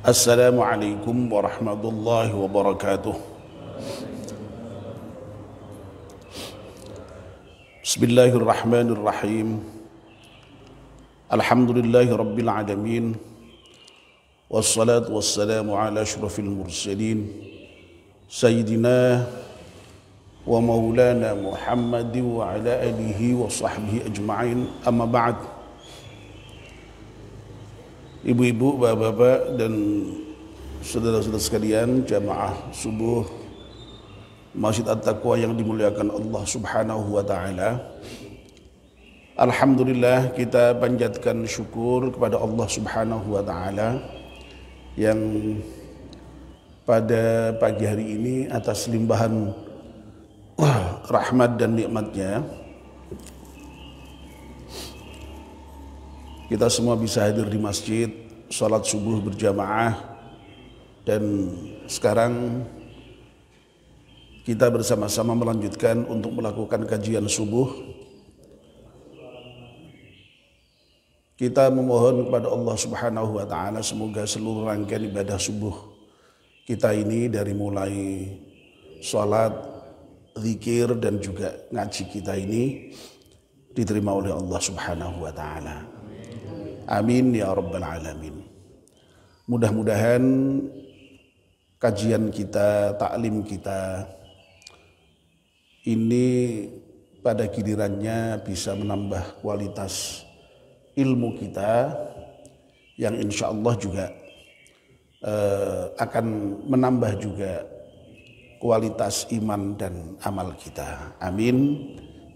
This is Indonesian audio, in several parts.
Assalamualaikum warahmatullahi wabarakatuh. Bismillahirrahmanirrahim. Alhamdulillahi rabbil alamin. Wassalatu wassalamu ala asyrafil mursalin Sayyidina wa maulana Muhammadin wa ala alihi wa sahbihi ajma'in. Amma ba'd. Ibu-ibu, bapak-bapak, dan saudara-saudara sekalian, jamaah subuh Masjid At-Taqwa yang dimuliakan Allah Subhanahu wa taala. Alhamdulillah, kita panjatkan syukur kepada Allah Subhanahu wa taala yang pada pagi hari ini atas limpahan rahmat dan nikmatnya kita semua bisa hadir di masjid, sholat subuh berjamaah, dan sekarang kita bersama-sama melanjutkan untuk melakukan kajian subuh. Kita memohon kepada Allah Subhanahu wa taala semoga seluruh rangkaian ibadah subuh kita ini dari mulai sholat, zikir, dan juga ngaji kita ini diterima oleh Allah Subhanahu wa taala. Amin ya rabbal alamin. Mudah-mudahan kajian kita, taklim kita ini pada gilirannya bisa menambah kualitas ilmu kita yang insya Allah juga akan menambah juga kualitas iman dan amal kita. Amin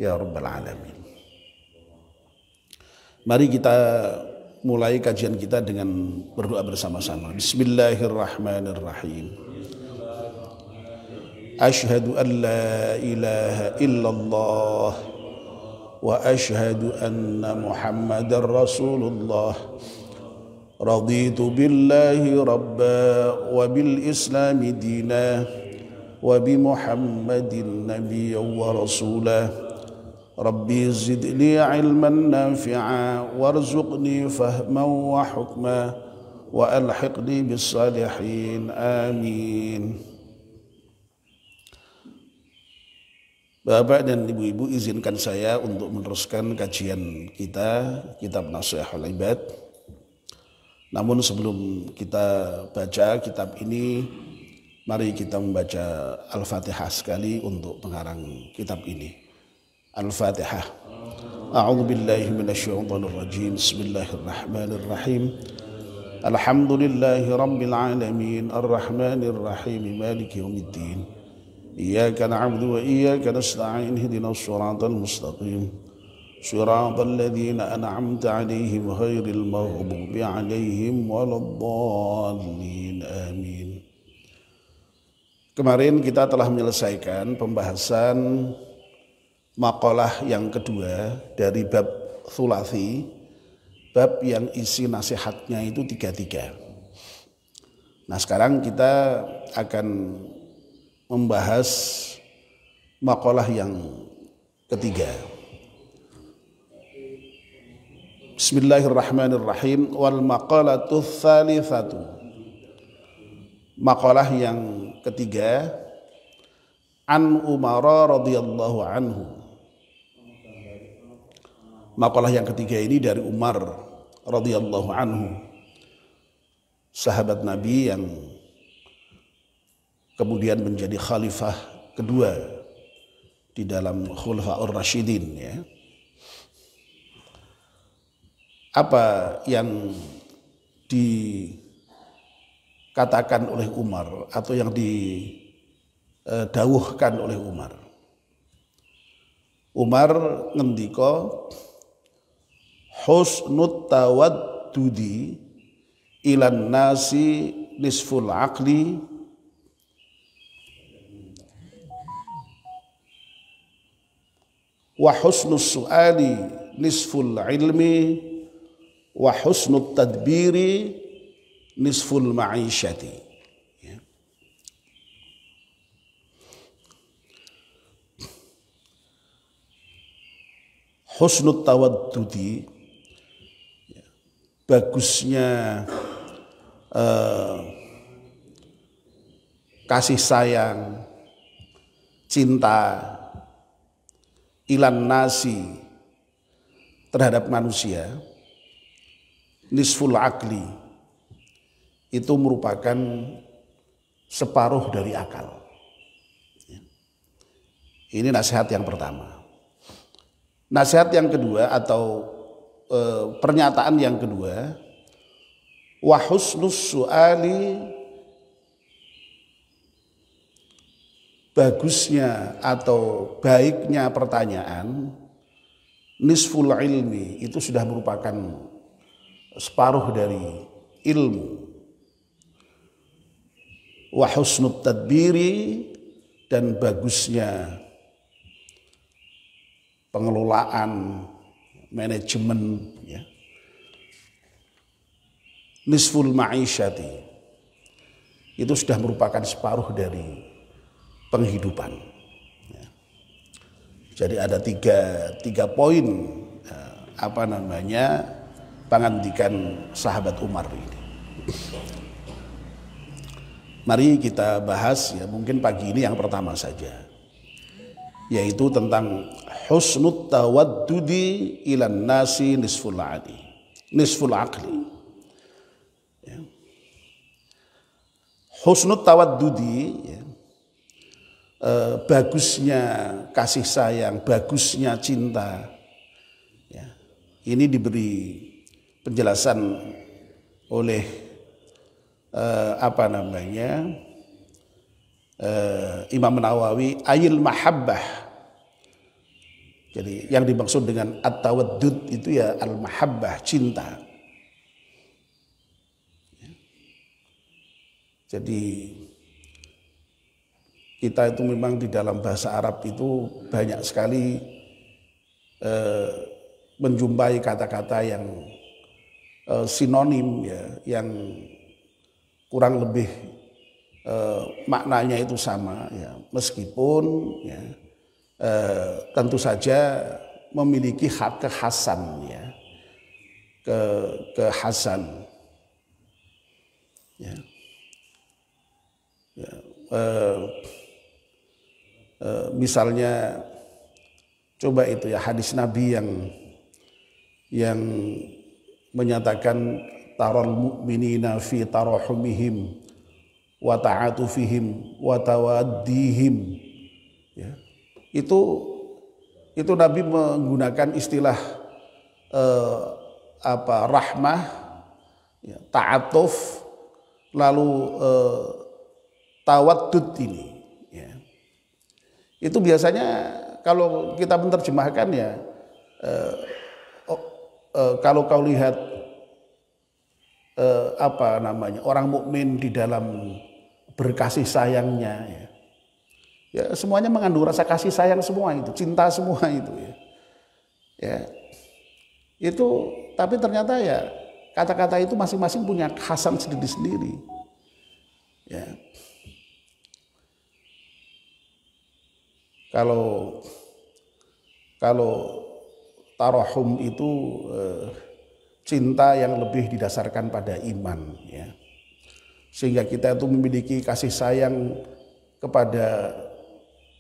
ya rabbal alamin. Mari kita mulai kajian kita dengan berdoa bersama-sama. Bismillahirrahmanirrahim. Asyhadu an la ilaha illallah wa asyhadu anna Muhammadar Rasulullah. Raditu billahi rabba wa bil islami dina wa bi Muhammadin nabiyyan wa rasulah. Rabbi zidni ilman nafi'a warzuqni fahman wa hukma wa alhiqni bis salihin. Amin. Bapak dan ibu-ibu, izinkan saya untuk meneruskan kajian kita, kitab Nasihatul Ibad. Namun sebelum kita baca kitab ini, mari kita membaca Al-Fatihah sekali untuk pengarang kitab ini. Al-Fatihah. A'udzu billahi minasyaitonir rajim. Bismillahirrahmanirrahim. Alhamdulillahi rabbil alamin, arrahmanir rahim, maliki yaumiddin. Iyyaka na'budu wa iyyaka nasta'in. Ihdinas shiratal mustaqim. Shiratal ladzina an'amta 'alaihim ghairil maghdubi 'alaihim waladdallin. Amin. Kemarin kita telah menyelesaikan pembahasan makalah yang kedua dari bab thulathi, bab yang isi nasihatnya itu 3-3. Nah, sekarang kita akan membahas makalah yang ketiga. Bismillahirrahmanirrahim. Wal maqalatu tsalitsatu. Makalah yang ketiga, an Umar radhiyallahu anhu. Makalah yang ketiga ini dari Umar radhiyallahu anhu, sahabat Nabi yang kemudian menjadi khalifah kedua di dalam Khulafaur Rasyidin, ya. Apa yang dikatakan oleh Umar atau yang didawuhkan oleh Umar? Umar ngendika, husnut tawaddudi ilan nasi nisful aqli wa husnus su'ali nisful ilmi wa husnut tadbiri nisful ma'isyati. Husnut tawaddudi, bagusnya kasih sayang, cinta, ilan nasi terhadap manusia, nisful akli, itu merupakan separuh dari akal. Ini nasihat yang pertama. Nasihat yang kedua atau pernyataan yang kedua, wa husnus su'ali, bagusnya atau baiknya pertanyaan, nisful ilmi, itu sudah merupakan separuh dari ilmu. Wa husnut tadbiri, dan bagusnya pengelolaan, manajemen, ya. Nisful ma'isyati, itu sudah merupakan separuh dari penghidupan. Ya. Jadi ada tiga poin pengandikan sahabat Umar ini. Mari kita bahas ya, mungkin pagi ini yang pertama saja, yaitu tentang husnut tawaddudi ilan nasi nisful aqli. Ya. Husnut tawaddudi, ya, bagusnya kasih sayang, bagusnya cinta. Ya. Ini diberi penjelasan oleh Imam Nawawi, ayil mahabbah. Jadi yang dimaksud dengan at-tawaddud itu ya al-mahabbah, cinta. Jadi kita itu memang di dalam bahasa Arab itu banyak sekali menjumpai kata-kata yang sinonim, ya, yang kurang lebih maknanya itu sama, ya, meskipun ya, tentu saja memiliki kekhasan, ya, kekhasan, ya. Ya, misalnya coba itu ya hadis Nabi yang menyatakan taral mu'minina fi tarahumihim wa ta'atufihim wa tawaddihim, ya. Itu Nabi menggunakan istilah rahmah, ya, ta'atuf, lalu tawaddud ini, ya. Itu biasanya kalau kita menerjemahkan, ya, kalau kau lihat orang mukmin di dalam berkasih sayangnya, ya, ya semuanya mengandung rasa kasih sayang semua itu, cinta semua itu, ya. Ya. Itu tapi ternyata ya kata-kata itu masing-masing punya khasan sendiri-sendiri. Ya. Kalau tarahum itu cinta yang lebih didasarkan pada iman, ya. Sehingga kita itu memiliki kasih sayang kepada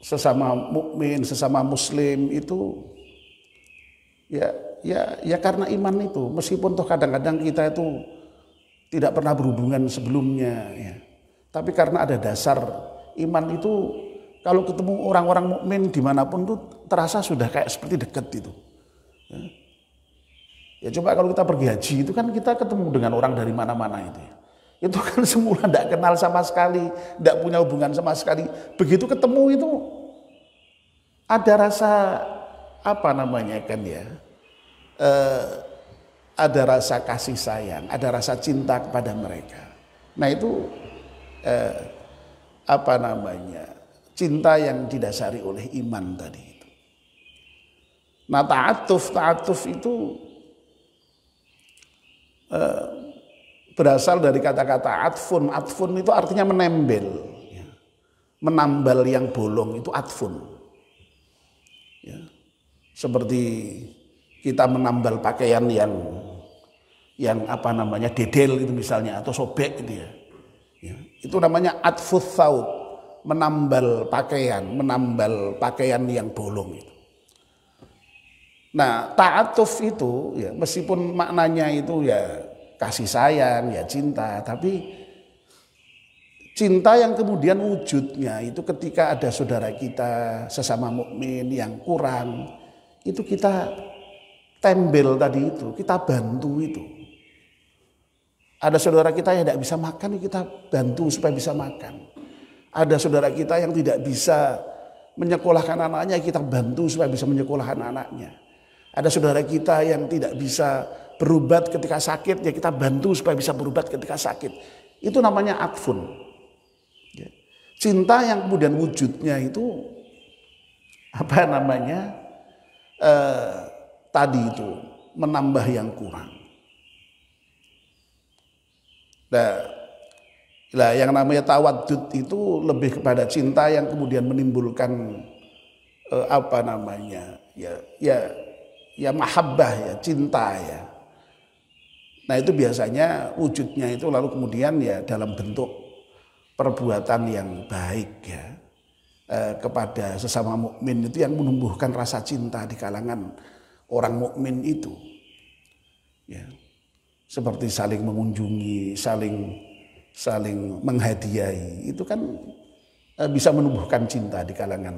sesama mukmin, sesama muslim itu ya karena iman itu, meskipun toh kadang-kadang kita itu tidak pernah berhubungan sebelumnya, ya. Tapi karena ada dasar iman itu, kalau ketemu orang-orang mukmin dimanapun tuh terasa sudah kayak seperti dekat itu. Ya coba kalau kita pergi haji itu kan kita ketemu dengan orang dari mana-mana itu, ya. Itu kan semula tidak kenal sama sekali, tidak punya hubungan sama sekali. Begitu ketemu itu ada rasa ada rasa kasih sayang, ada rasa cinta kepada mereka. Nah itu cinta yang didasari oleh iman tadi itu. Nah ta'atuf itu berasal dari kata-kata atfun. Atfun itu artinya menembel, ya. Menambal yang bolong itu atfun, ya. Seperti kita menambal pakaian yang apa namanya dedel itu misalnya atau sobek gitu ya. Ya, itu namanya atfus saud, menambal pakaian yang bolong itu. Nah, ta'atuf itu ya meskipun maknanya itu ya kasih sayang, ya cinta, tapi cinta yang kemudian wujudnya itu ketika ada saudara kita sesama mukmin yang kurang, itu kita tembel tadi itu, kita bantu itu. Ada saudara kita yang tidak bisa makan, kita bantu supaya bisa makan. Ada saudara kita yang tidak bisa menyekolahkan anaknya, kita bantu supaya bisa menyekolahkan anaknya. Ada saudara kita yang tidak bisa berobat ketika sakit, ya kita bantu supaya bisa berobat ketika sakit. Itu namanya atfun. Cinta yang kemudian wujudnya itu apa namanya tadi itu menambah yang kurang. Nah, yang namanya tawaddud itu lebih kepada cinta yang kemudian menimbulkan apa namanya ya mahabbah ya cinta ya. Nah itu biasanya wujudnya itu lalu kemudian ya dalam bentuk perbuatan yang baik ya kepada sesama mukmin itu yang menumbuhkan rasa cinta di kalangan orang mukmin itu. Ya. Seperti saling mengunjungi, saling menghadiahi, itu kan bisa menumbuhkan cinta di kalangan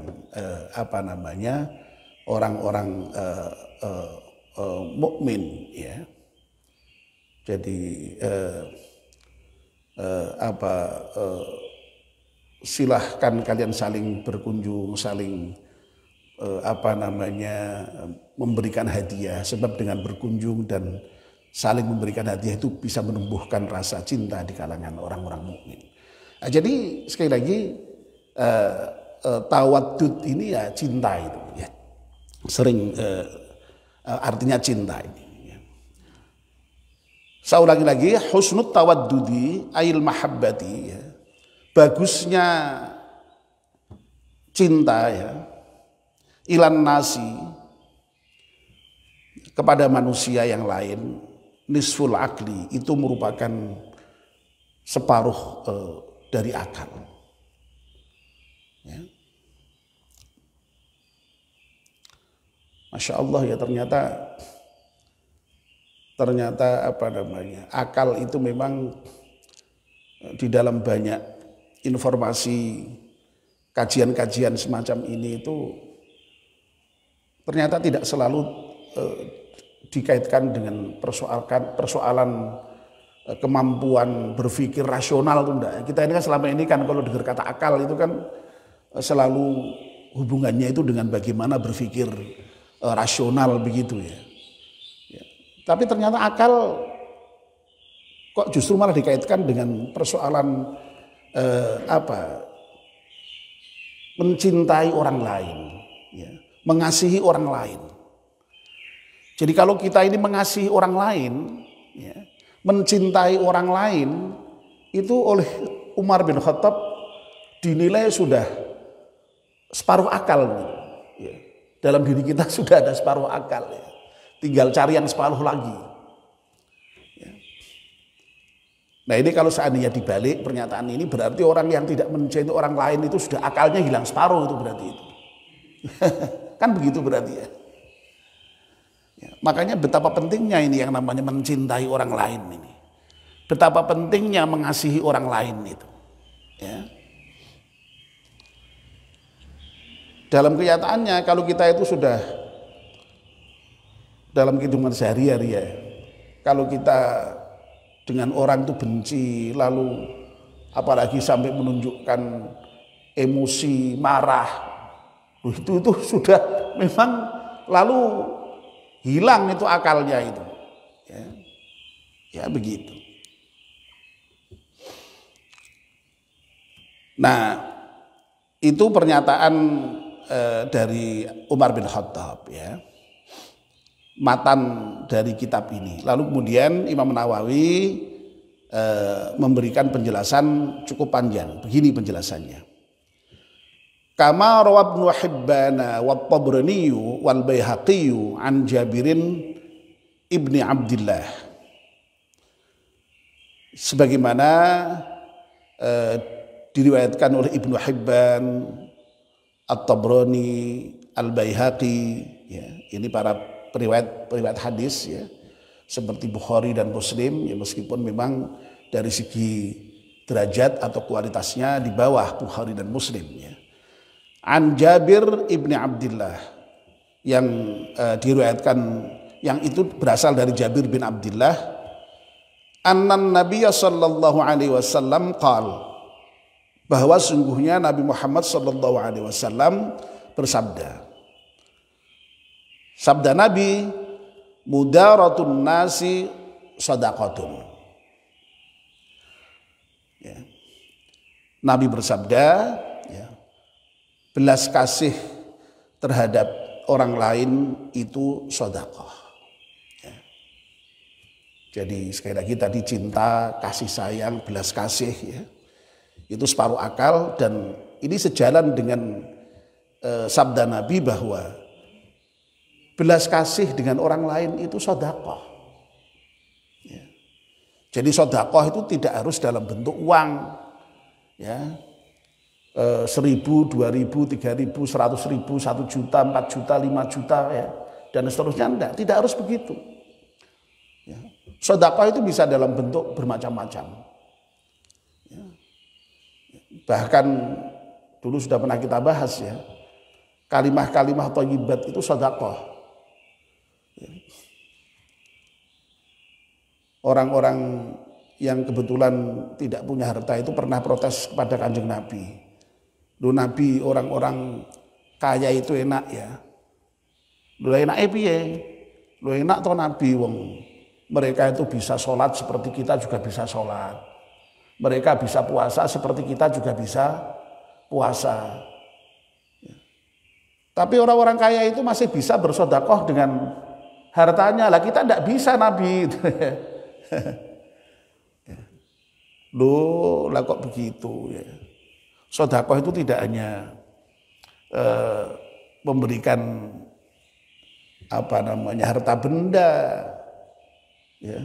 apa namanya orang-orang mukmin ya. Jadi silahkan kalian saling berkunjung, saling apa namanya memberikan hadiah, sebab dengan berkunjung dan saling memberikan hadiah itu bisa menumbuhkan rasa cinta di kalangan orang-orang mukmin. Nah, jadi sekali lagi tawaddud ini ya cinta itu ya. Sering artinya cinta ini. Saya ulangi lagi, husnut tawaddudi ail mahabbati ya. Bagusnya cinta ya. Ilan nasi kepada manusia yang lain, nisful akli itu merupakan separuh dari akal. Ya. Masya Allah ya ternyata apa namanya akal itu memang di dalam banyak informasi kajian-kajian semacam ini itu ternyata tidak selalu dikaitkan dengan persoalan kemampuan berpikir rasional itu enggak. Kita ini kan selama ini kan kalau dengar kata akal itu kan selalu hubungannya itu dengan bagaimana berpikir rasional begitu ya. Tapi ternyata akal kok justru malah dikaitkan dengan persoalan mencintai orang lain, ya, mengasihi orang lain. Jadi kalau kita ini mengasihi orang lain, ya, mencintai orang lain, itu oleh Umar bin Khattab dinilai sudah separuh akal. Ya. Dalam diri kita sudah ada separuh akal. Ya. Tinggal cari yang separuh lagi. Ya. Nah ini kalau seandainya dibalik pernyataan ini berarti orang yang tidak mencintai orang lain itu sudah akalnya hilang separuh itu berarti itu. Kan begitu berarti ya. Ya. Makanya betapa pentingnya ini yang namanya mencintai orang lain ini. Betapa pentingnya mengasihi orang lain itu. Ya. Dalam kenyataannya kalau kita itu sudah dalam kehidupan sehari-hari ya, kalau kita dengan orang itu benci, lalu apalagi sampai menunjukkan emosi, marah, itu sudah memang lalu hilang itu akalnya itu. Ya begitu. Nah itu pernyataan dari Umar bin Khattab ya. Matan dari kitab ini. Lalu kemudian Imam Nawawi memberikan penjelasan cukup panjang. Begini penjelasannya. Kama rawa Ibnu Hibban wa Tabrani wal Baihaqi an Jabirin ibni Abdillah sebagaimana diriwayatkan oleh Ibnu Hibban, At-Tabrani, Al-Baihaqi, ya, ini para periwayat hadis ya, seperti Bukhari dan Muslim, ya, meskipun memang dari segi derajat atau kualitasnya di bawah Bukhari dan Muslim ya. An Jabir ibni Abdillah, yang diriwayatkan, yang itu berasal dari Jabir bin Abdillah, annan Nabiya sallallahu alaihi wasallam qala, bahwa sungguhnya Nabi Muhammad sallallahu alaihi wasallam bersabda. Sabda Nabi, mudaratun nasi sadaqatun. Ya. Nabi bersabda, ya, belas kasih terhadap orang lain itu sedekah. Ya. Jadi sekali lagi tadi cinta, kasih sayang, belas kasih ya, itu separuh akal, dan ini sejalan dengan sabda Nabi bahwa belas kasih dengan orang lain itu sedekah. Ya. Jadi sedekah itu tidak harus dalam bentuk uang, ya, 1.000, 2.000, 3.000, 100.000, 1 juta, 4 juta, 5 juta ya, dan seterusnya. Tidak harus begitu. Ya. Sedekah itu bisa dalam bentuk bermacam-macam. Ya. Bahkan dulu sudah pernah kita bahas ya, kalimah-kalimah thayyibat itu sedekah. Ya. Orang-orang yang kebetulan tidak punya harta itu pernah protes kepada Kanjeng Nabi. Lu Nabi, orang-orang kaya itu enak ya. Lu enak piye? Lu enak toh Nabi, wong mereka itu bisa sholat seperti kita juga bisa sholat. Mereka bisa puasa seperti kita juga bisa puasa. Tapi orang-orang kaya itu masih bisa bersedekah dengan hartanya. Lah kita tidak bisa Nabi. Loh, lah kok begitu ya. Sedekah itu tidak hanya memberikan harta benda ya.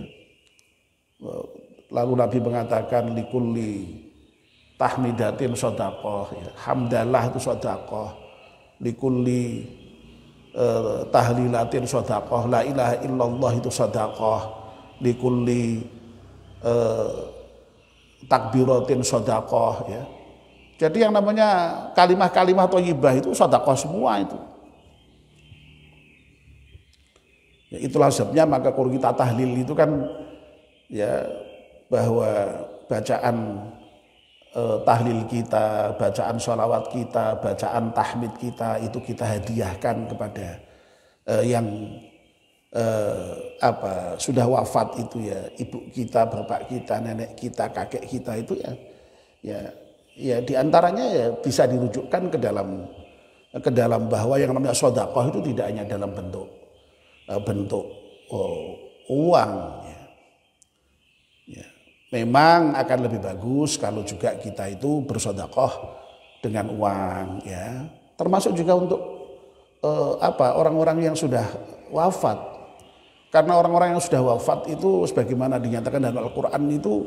Lalu Nabi mengatakan likulli tahmidatin sedekah ya. Hamdalah itu sedekah. Likulli tahlilatin sedekah, la ilaha illallah itu sedekah. Likulli takbiratin sedekah ya. Jadi yang namanya kalimah-kalimah thayyibah itu sedekah semua itu. Ya, itulah sebabnya maka kalau kita tahlil itu kan ya, bahwa bacaan tahlil kita, bacaan sholawat kita, bacaan tahmid kita itu kita hadiahkan kepada yang sudah wafat itu ya, ibu kita, bapak kita, nenek kita, kakek kita itu ya diantaranya ya bisa dirujukkan ke dalam bahwa yang namanya sedekah itu tidak hanya dalam bentuk uang ya. Ya. Memang akan lebih bagus kalau juga kita itu bersedekah dengan uang ya, termasuk juga untuk orang-orang yang sudah wafat, karena orang-orang yang sudah wafat itu sebagaimana dinyatakan dalam Al-Quran itu,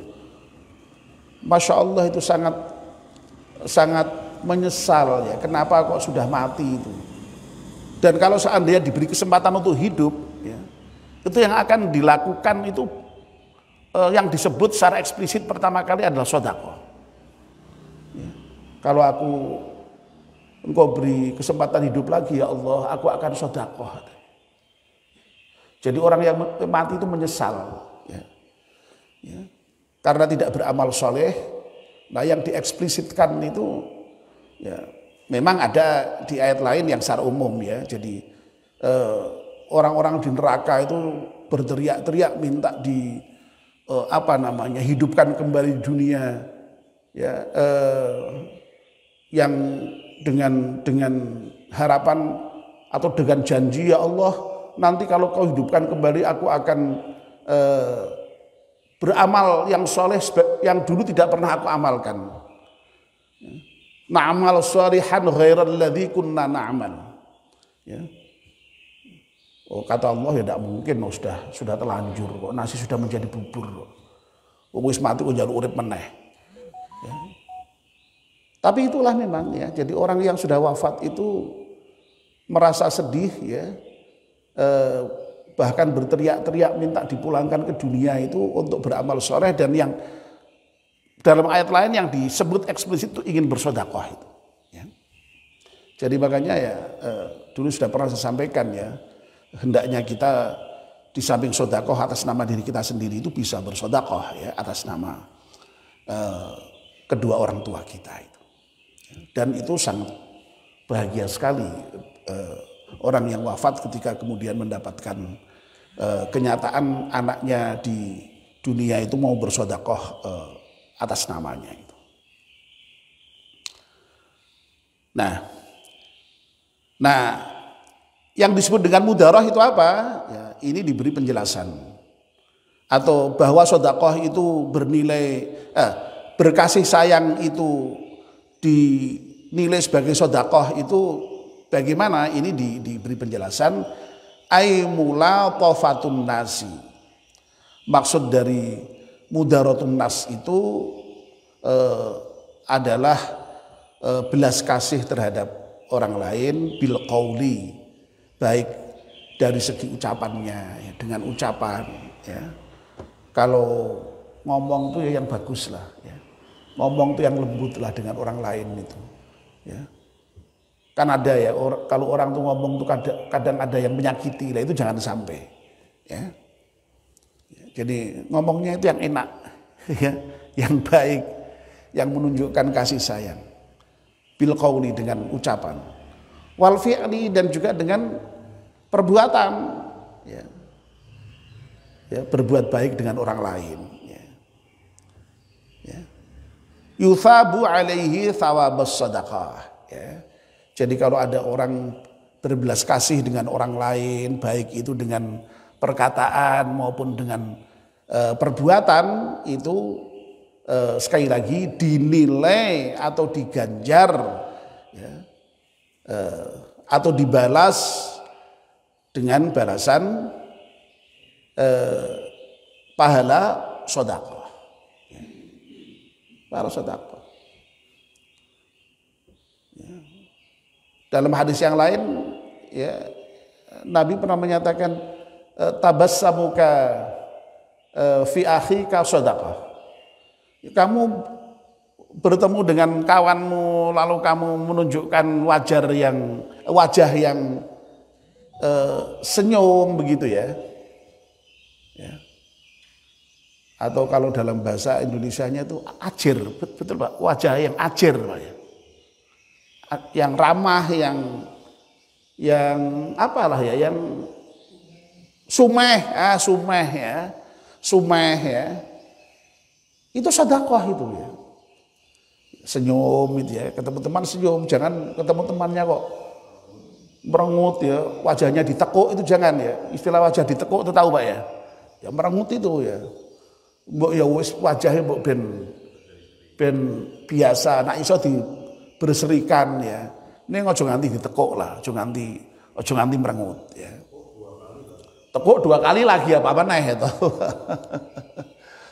Masya Allah itu sangat menyesal ya, kenapa kok sudah mati itu. Dan kalau seandainya diberi kesempatan untuk hidup ya, itu yang akan dilakukan itu yang disebut secara eksplisit pertama kali adalah sedekah ya. Kalau engkau beri kesempatan hidup lagi ya Allah, aku akan sedekah. Jadi orang yang mati itu menyesal ya. Ya. Karena tidak beramal soleh. Nah yang dieksplisitkan itu ya, memang ada di ayat lain yang secara umum ya. Jadi orang-orang di neraka itu berteriak-teriak minta hidupkan kembali dunia ya, yang dengan harapan atau dengan janji, ya Allah nanti kalau kau hidupkan kembali aku akan beramal yang soleh yang dulu tidak pernah aku amalkan. Na'amal sholihan ghairal ladzi kunna na'amal. Ya. Oh, kata Allah ya tidak mungkin, sudah terlanjur kok, nasi sudah menjadi bubur kok. wis mati kok njaluk urip meneh. Ya. Tapi itulah memang ya, jadi orang yang sudah wafat itu merasa sedih ya, bahkan berteriak-teriak minta dipulangkan ke dunia itu untuk beramal soleh, dan yang dalam ayat lain yang disebut eksplisit itu ingin bersedekah itu. Ya. Jadi makanya ya dulu sudah pernah saya sampaikan ya, hendaknya kita di samping sedekah atas nama diri kita sendiri itu bisa bersedekah ya atas nama kedua orang tua kita itu. Dan itu sangat bahagia sekali orang yang wafat ketika kemudian mendapatkan kenyataan anaknya di dunia itu mau bersedekah atas namanya itu. Nah, yang disebut dengan mudarah itu apa? Ya, ini diberi penjelasan. Atau bahwa sedekah itu bernilai berkasih sayang itu dinilai sebagai sedekah itu bagaimana? Ini diberi penjelasan. Ai mulatafatun nasi. Maksud dari mudaratun nas itu adalah belas kasih terhadap orang lain bil qauli, baik dari segi ucapannya ya, dengan ucapan ya. Kalau ngomong tuh ya yang bagus lah ya. Ngomong tuh yang lembut lah dengan orang lain itu ya. Kan ada ya kalau orang tuh ngomong tuh kadang ada yang menyakiti lah, itu jangan sampai ya. Jadi ngomongnya itu yang enak ya, yang baik, yang menunjukkan kasih sayang. Bil qauli dengan ucapan. Wal fi'li dan juga dengan perbuatan ya. Ya, berbuat baik dengan orang lain ya. Ya. Yuthabu alaihi thawabas sadaqah ya. Jadi kalau ada orang berbelas kasih dengan orang lain, baik itu dengan perkataan maupun dengan perbuatan, itu sekali lagi dinilai atau diganjar ya, atau dibalas dengan balasan pahala sedekah. Ya. Pahala sedekah. Ya. Dalam hadis yang lain ya, Nabi pernah menyatakan tabassamuka fi akhika sedekah. Kamu bertemu dengan kawanmu lalu kamu menunjukkan wajah yang senyum begitu ya. Ya. Atau kalau dalam bahasa Indonesianya itu ajir, betul Pak, wajah yang ajir Pak ya. Yang ramah, yang apalah ya, yang sumeh ya. Sumeh ya. Itu sedekah itu ya. Senyum itu ya, ketemu teman senyum, jangan ketemu temannya kok merengut ya, wajahnya ditekuk itu jangan ya. Istilah wajah ditekuk itu tahu Pak ya. Ya merengut itu ya. Mbok ya wis wajahnya mbok ben biasa, nak iso diberserikan ya. Ini ojo nganti ditekuk lah, ojo nganti merengut ya. Tekuk 2 kali lagi apa neh itu.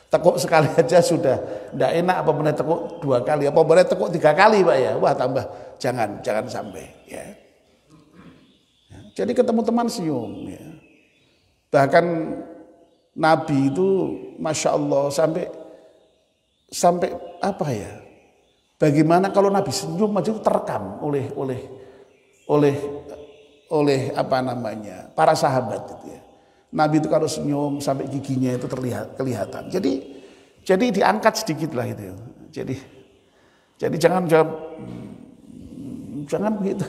Tekuk sekali aja sudah ndak enak, apa boleh tekuk 2 kali, apa boleh tekuk 3 kali Pak ya. Wah tambah jangan sampai ya. Jadi ketemu teman senyum ya. Bahkan Nabi itu Masya Allah sampai apa ya? Bagaimana kalau Nabi senyum aja itu terekam oleh apa namanya, para sahabat itu ya. Nabi itu kalau senyum sampai giginya itu kelihatan. Jadi diangkat sedikit lah itu. Jadi jangan begitu.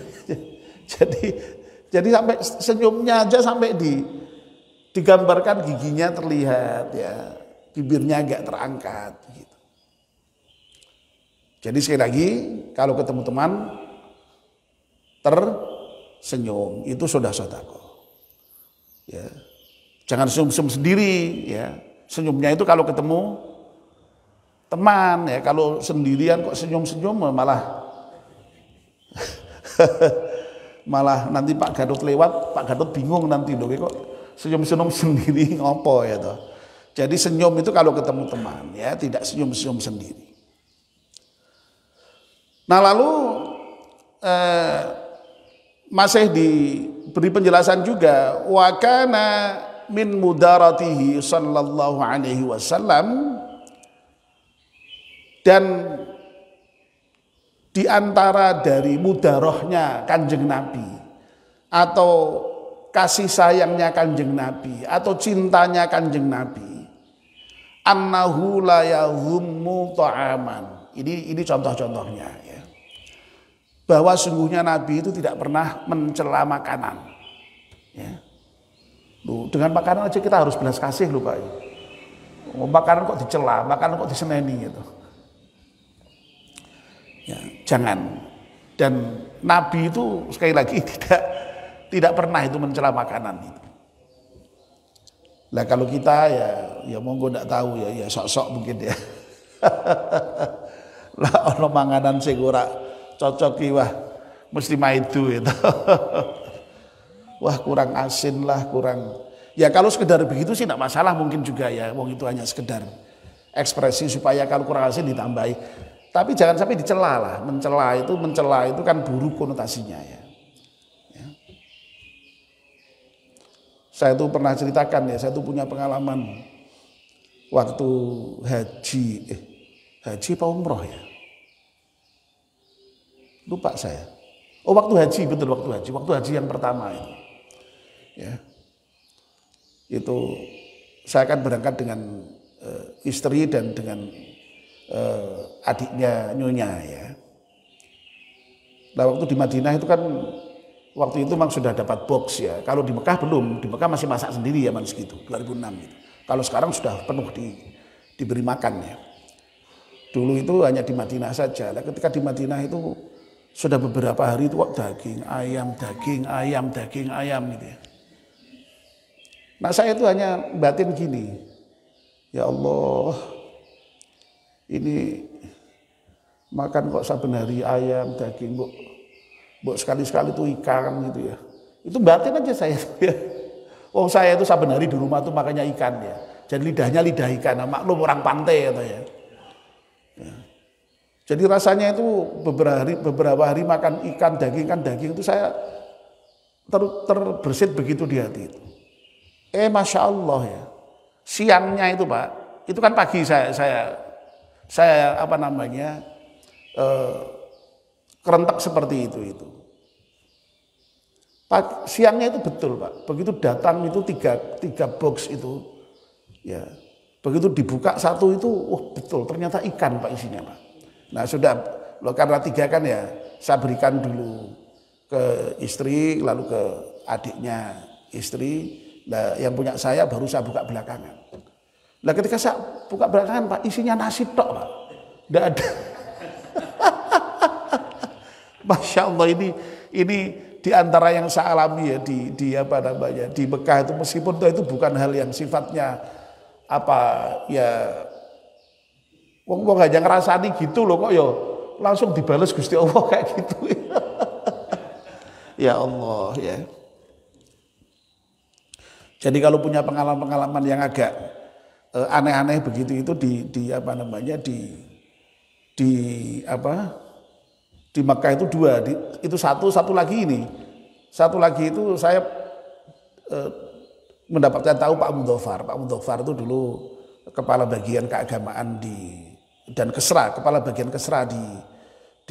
Jadi sampai senyumnya aja sampai digambarkan giginya terlihat ya, bibirnya agak terangkat gitu. Jadi sekali lagi kalau ketemu teman tersenyum itu sudah sedekah. Ya. Jangan senyum sendiri ya. Senyumnya itu kalau ketemu teman ya, kalau sendirian kok senyum-senyum malah malah nanti Pak Gadot lewat, Pak Gadot bingung nanti loh kok senyum-senyum sendiri ngopo ya toh. Jadi senyum itu kalau ketemu teman, ya tidak senyum-senyum sendiri. Nah lalu masih diberi penjelasan juga, wa kana min mudaratihi sallallahu alaihi wasallam, dan di antara dari mudarohnya Kanjeng Nabi atau kasih sayangnya Kanjeng Nabi atau cintanya Kanjeng Nabi, annahu la yadhummu ta'aman. Ini contoh-contohnya ya. Bahwa sungguhnya Nabi itu tidak pernah mencela makanan. Ya. Loh, dengan makanan aja kita harus belas kasih loh Pak. Makanan kok dicela, makanan kok diseneni gitu. Ya, jangan. Dan Nabi itu sekali lagi tidak pernah itu mencela makanan itu. Nah kalau kita ya monggo ndak tahu ya sok-sok mungkin ya. Lah ono manganan sing ora cocok ki wah mesti maidu itu. Wah kurang asin lah, kurang. Ya kalau sekedar begitu sih enggak masalah mungkin juga ya. Wong itu hanya sekedar ekspresi supaya kalau kurang asin ditambahi. Tapi jangan sampai dicela lah. Mencela itu kan buruk konotasinya ya. Saya tuh pernah ceritakan ya, saya tuh punya pengalaman waktu haji apa umroh ya? Lupa saya. Oh waktu haji, betul waktu haji yang pertama itu. Ya. Itu saya akan berangkat dengan istri dan dengan adiknya Nyonya ya. Nah waktu di Madinah itu kan waktu itu memang sudah dapat box ya. Kalau di Mekah belum, di Mekah masih masak sendiri ya segitu, 2006 gitu. Kalau sekarang sudah penuh diberi makan ya. Dulu itu hanya di Madinah saja. Nah, ketika di Madinah itu sudah beberapa hari itu kok daging ayam gitu ya. Nah saya itu hanya batin gini, ya Allah, ini makan kok saben hari ayam, daging, Mbok sekali-sekali itu ikan gitu ya. Itu batin aja saya ya. Wong saya itu saben hari di rumah tuh makanya ikan ya. Jadi lidahnya lidah ikan. Nah, maklum orang pantai atau ya. Jadi rasanya itu beberapa hari makan ikan daging itu saya terbersit begitu di hati itu. Masya Allah ya. Siangnya itu Pak, itu kan pagi saya kerentak seperti itu. Siangnya itu betul Pak, begitu datang itu tiga box itu, ya begitu dibuka satu itu, wah betul ternyata ikan Pak isinya Pak. Nah sudah, karena 3 kan ya, saya berikan dulu ke istri, lalu ke adiknya istri, nah yang punya saya baru saya buka belakangan. Nah ketika saya buka belakangan Pak, isinya nasi tok Pak, nggak ada. Masya Allah ini di antara yang saya alami ya di Mekah itu, meskipun itu bukan hal yang sifatnya wong aja ngerasani gitu loh kok ya langsung dibales Gusti Allah kayak gitu. Ya Allah ya. Jadi kalau punya pengalaman-pengalaman yang agak aneh-aneh begitu itu di Mekah itu 2, itu satu lagi ini. Satu lagi itu saya mendapatkan tahu Pak Mudhofar itu dulu kepala bagian keagamaan kepala bagian Kesra di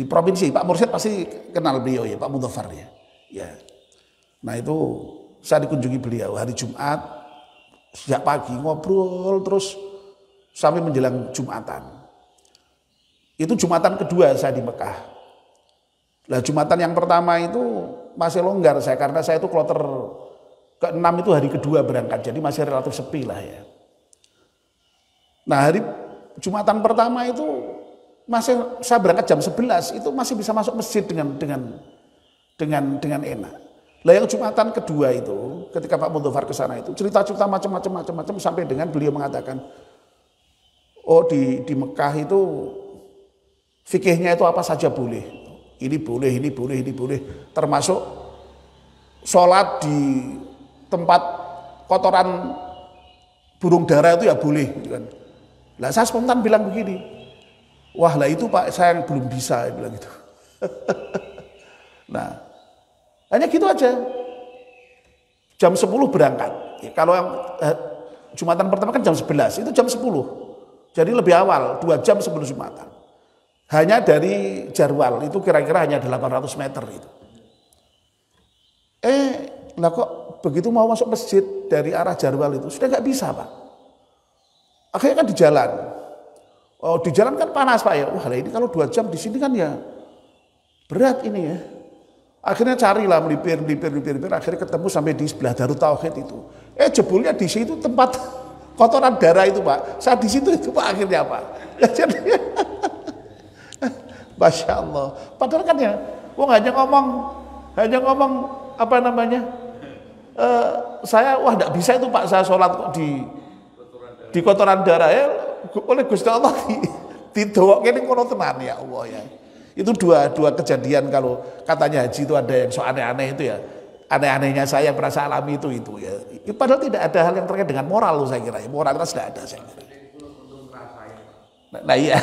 provinsi. Pak Mursyid pasti kenal beliau ya, Pak Mudhofar ya. Ya. Nah itu saya dikunjungi beliau hari Jumat sejak pagi ngobrol terus sampai menjelang Jumatan. Itu Jumatan kedua saya di Mekah. Nah Jumatan yang pertama itu masih longgar saya karena saya itu kloter ke-6 itu hari kedua berangkat, jadi masih relatif sepi lah ya. Nah hari Jumatan pertama itu masih saya berangkat jam 11 itu masih bisa masuk masjid dengan enak. Lah yang Jumatan kedua itu ketika Pak Mudhofar ke sana itu cerita-cerita macam-macam sampai dengan beliau mengatakan, oh di Mekah itu fikihnya itu apa saja boleh. Ini boleh, termasuk sholat di tempat kotoran burung dara itu ya boleh gitu kan. Lah saya spontan bilang begini, wah lah itu Pak saya yang belum bisa, bilang gitu. Nah hanya gitu aja. Jam 10 berangkat. Ya, kalau yang Jumatan pertama kan jam 11, itu jam 10. Jadi lebih awal, 2 jam sebelum Jumatan. Hanya dari Jarwal, itu kira-kira hanya 800 meter itu. Lah kok begitu mau masuk masjid dari arah Jarwal itu, sudah nggak bisa Pak. Akhirnya kan di jalan. Oh di jalan kan panas Pak ya. Wah ini kalau 2 jam di sini kan ya berat ini ya. Akhirnya carilah melipir, akhirnya ketemu sampai di sebelah Darut Tauhid itu. Jebulnya di situ tempat kotoran darah itu Pak. Saat di situ itu Pak akhirnya Pak. Jadi, Masya Allah. Padahal kan ya, hanya ngomong apa namanya? Saya wah tidak bisa itu Pak, saya sholat kok di kotoran darah ya. Oleh Gusti Allah didowok kene kono tenan ya Allah ya. Itu dua kejadian kalau katanya haji itu ada yang so aneh-aneh itu ya. Aneh-anehnya saya merasa alami itu ya. Padahal tidak ada hal yang terkait dengan moral saya kira. Moralitas tidak ada saya kira. Nah iya,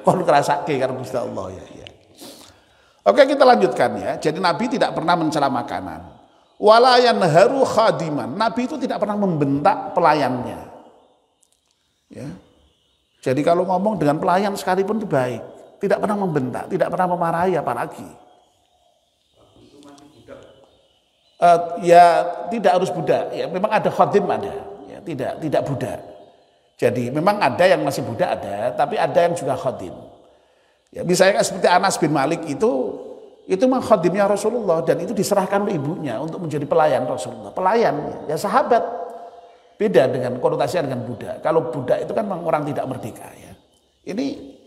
kon kerasake karo Gusti Allah ya. Oke kita lanjutkan ya. Jadi Nabi tidak pernah mencela makanan. Wala yanharu khadiman. Nabi itu tidak pernah membentak pelayannya. Ya. Jadi kalau ngomong dengan pelayan sekalipun itu baik. Tidak pernah membentak, tidak pernah memarahi apalagi. Ya tidak harus budak. Ya, memang ada khadim ada. Ya, tidak budak. Jadi memang ada yang masih budak ada, tapi ada yang juga khadim. Ya, misalnya seperti Anas bin Malik itu memang khadimnya Rasulullah dan itu diserahkan oleh ibunya untuk menjadi pelayan Rasulullah. Pelayan, ya sahabat. Beda dengan konotasinya dengan budak. Kalau budak itu kan memang orang tidak merdeka ya. Ini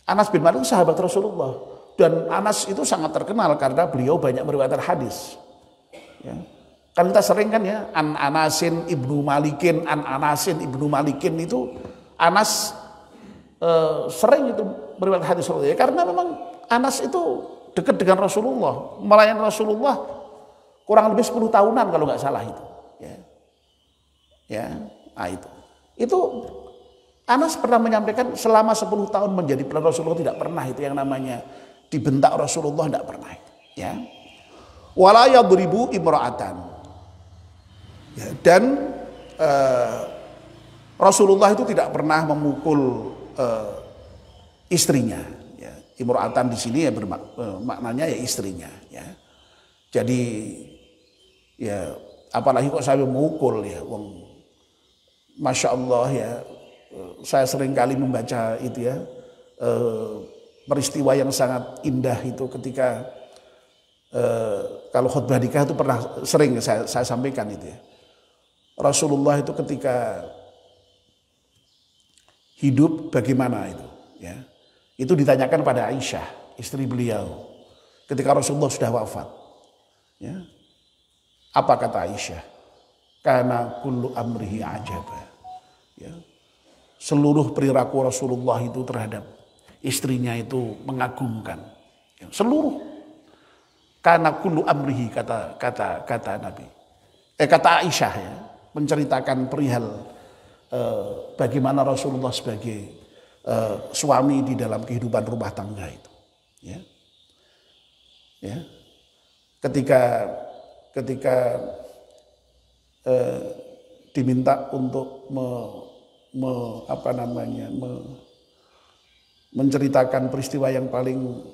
Anas bin Malik sahabat Rasulullah dan Anas itu sangat terkenal karena beliau banyak meriwayatkan hadis. Ya. Kan kita sering kan ya Anasin ibnu Malikin, Anasin ibnu Malikin itu Anas sering itu meriwayatkan hadis Rasulullah. Ya, karena memang Anas itu dekat dengan Rasulullah, melayani Rasulullah kurang lebih 10 tahunan kalau nggak salah itu. Ya, nah itu. Anas pernah menyampaikan selama 10 tahun menjadi pelayan Rasulullah tidak pernah itu yang namanya dibentak Rasulullah tidak pernah ya. Wala yadribu imra'atan. Ya, dan Rasulullah itu tidak pernah memukul istrinya ya. Imra'atan di sini ya maknanya ya istrinya ya. Jadi ya apalagi kok saya memukul ya Masya Allah ya. Saya sering kali membaca itu ya peristiwa yang sangat indah itu ketika kalau khutbah nikah itu pernah sering saya sampaikan itu ya. Rasulullah itu ketika hidup bagaimana itu ya. Itu ditanyakan pada Aisyah, istri beliau. Ketika Rasulullah sudah wafat. Ya. Apa kata Aisyah? Karena kullu amrihi ajaba. Ya. Seluruh perilaku Rasulullah itu terhadap istrinya itu mengagumkan. Seluruh. Karena kullu amrihi kata Nabi. Kata Aisyah ya, menceritakan perihal bagaimana Rasulullah sebagai suami di dalam kehidupan rumah tangga itu. Ya. Ya. Ketika diminta untuk menceritakan peristiwa yang paling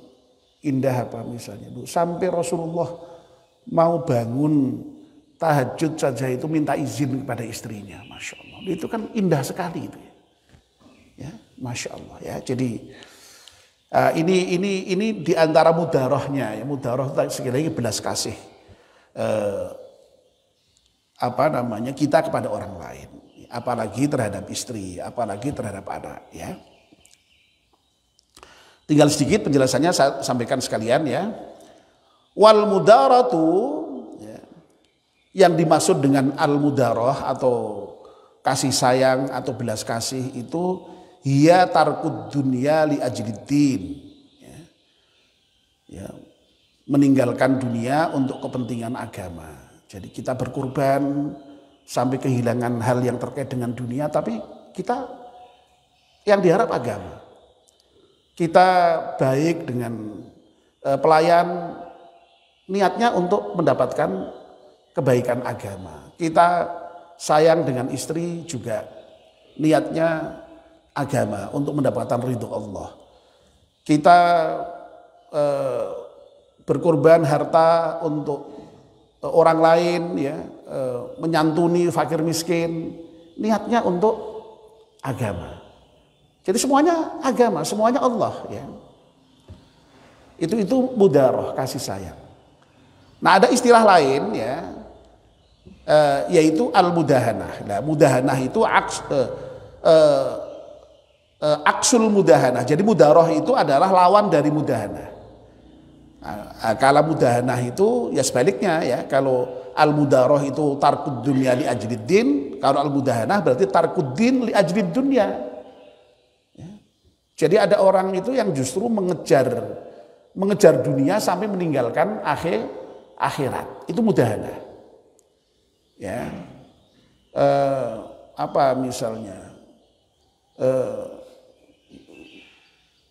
indah apa misalnya sampai Rasulullah mau bangun tahajud saja itu minta izin kepada istrinya, Masya Allah. Itu kan indah sekali itu ya, Masya Allah ya. Jadi ini diantara mudarohnya ya, mudaroh sekali lagi belas kasih kita kepada orang lain. Apalagi terhadap istri, apalagi terhadap anak ya. Tinggal sedikit penjelasannya saya sampaikan sekalian ya. Wal mudaratu ya, yang dimaksud dengan al mudarah atau kasih sayang atau belas kasih itu hiya tarkud dunya li ajliddin ya. Ya, meninggalkan dunia untuk kepentingan agama. Jadi kita berkorban sampai kehilangan hal yang terkait dengan dunia, tapi kita yang diharap agama. Kita baik dengan pelayan, niatnya untuk mendapatkan kebaikan agama. Kita sayang dengan istri juga niatnya agama untuk mendapatkan ridho Allah. Kita berkorban harta untuk orang lain, ya, menyantuni fakir miskin, niatnya untuk agama. Jadi semuanya agama, semuanya Allah, ya. Itu mudaroh, kasih sayang. Nah, ada istilah lain, ya, yaitu al-mudahanah. Nah, mudahanah itu aksul mudahanah. Jadi mudaroh itu adalah lawan dari mudahanah. Nah, kalau mudahanah itu ya sebaliknya, ya. Kalau al-mudaroh itu tarkud dunya li ajlid din, kalau al-mudahanah berarti tarkud din li ajlid dunya. Ya. Jadi ada orang itu yang justru mengejar dunia sampai meninggalkan akhirat. Itu mudahanah. Ya. Apa misalnya?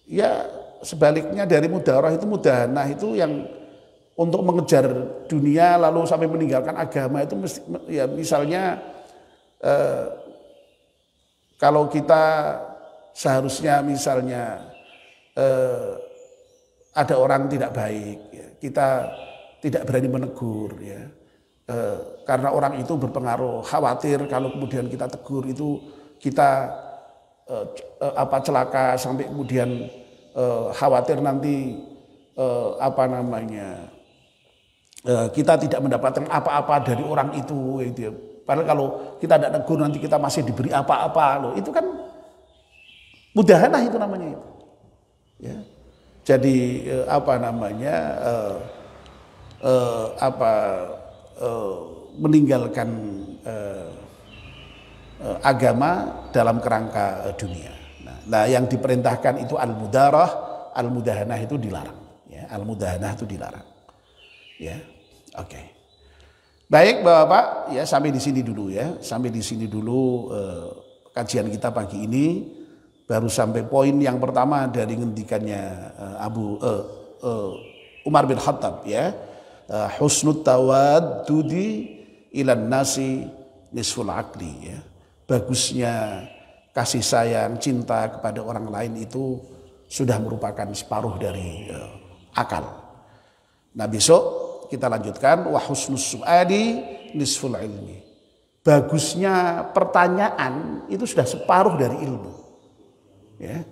Ya sebaliknya dari mudaroh itu, mudahanah itu yang untuk mengejar dunia lalu sampai meninggalkan agama itu ya misalnya kalau kita seharusnya misalnya ada orang tidak baik, ya, kita tidak berani menegur, ya, karena orang itu berpengaruh, khawatir kalau kemudian kita tegur itu kita celaka sampai kemudian khawatir nanti kita tidak mendapatkan apa-apa dari orang itu, gitu. Padahal kalau kita tidak negur nanti kita masih diberi apa-apa, loh. Itu kan mudahanah itu namanya itu. Ya. Jadi meninggalkan agama dalam kerangka dunia. Nah, yang diperintahkan itu al-mudarah, al-mudahanah itu dilarang. Ya, al-mudahanah itu dilarang. Ya, oke. Baik, Bapak-bapak, ya sampai di sini dulu, ya. Sampai di sini dulu kajian kita pagi ini. Baru sampai poin yang pertama dari ngendikannya Umar bin Khattab, ya. Husnut tawaddudi ilan nasi nisful aqli, ya. Bagusnya kasih sayang, cinta kepada orang lain itu sudah merupakan separuh dari akal. Nah, besok kita lanjutkan wa husnus su'ali nisful ilmi. Bagusnya pertanyaan itu sudah separuh dari ilmu. Ya.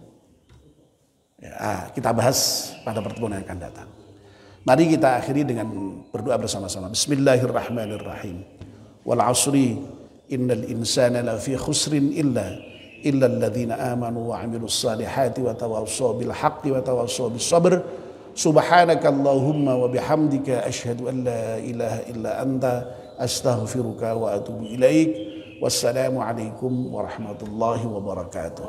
Kita bahas pada pertemuan yang akan datang. Mari kita akhiri dengan berdoa bersama-sama. Bismillahirrahmanirrahim. Wal 'asri innal insana lafi khusrin illa alladzina amanu wa 'amilus salihati wa tawassaw bil haqqi wa tawassaw bis sabr. Subhanakallahumma wa bihamdika asyhadu an la ilaha illa anta astaghfiruka wa atubu ilaik. Wassalamu alaikum warahmatullahi wabarakatuh.